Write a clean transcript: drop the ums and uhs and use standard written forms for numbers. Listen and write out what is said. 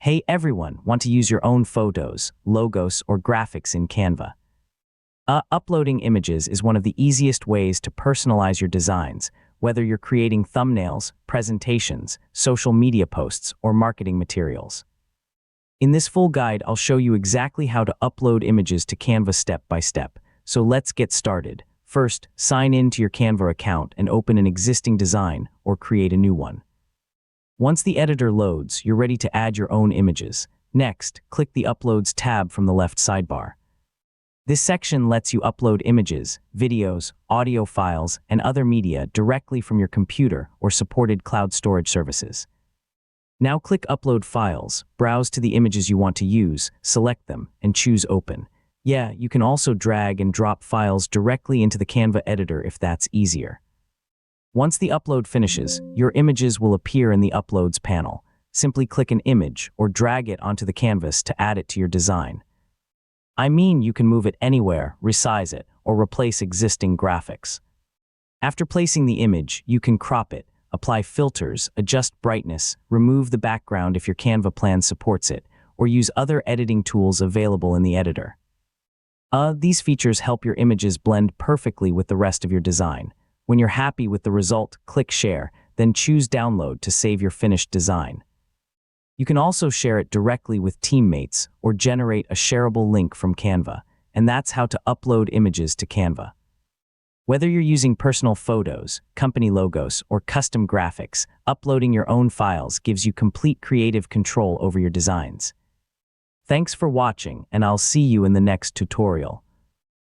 Hey everyone, want to use your own photos, logos, or graphics in Canva? Uploading images is one of the easiest ways to personalize your designs, whether you're creating thumbnails, presentations, social media posts, or marketing materials. In this full guide, I'll show you exactly how to upload images to Canva step by step. So let's get started. First, sign in to your Canva account and open an existing design or create a new one. Once the editor loads, you're ready to add your own images. Next, click the Uploads tab from the left sidebar. This section lets you upload images, videos, audio files, and other media directly from your computer or supported cloud storage services. Now click Upload Files, browse to the images you want to use, select them, and choose Open. Yeah, you can also drag and drop files directly into the Canva editor if that's easier. Once the upload finishes, your images will appear in the Uploads panel. Simply click an image or drag it onto the canvas to add it to your design. I mean, you can move it anywhere, resize it, or replace existing graphics. After placing the image, you can crop it, apply filters, adjust brightness, remove the background if your Canva plan supports it, or use other editing tools available in the editor. These features help your images blend perfectly with the rest of your design. When you're happy with the result, click Share, then choose Download to save your finished design. You can also share it directly with teammates or generate a shareable link from Canva, and that's how to upload images to Canva. Whether you're using personal photos, company logos, or custom graphics, uploading your own files gives you complete creative control over your designs. Thanks for watching, and I'll see you in the next tutorial.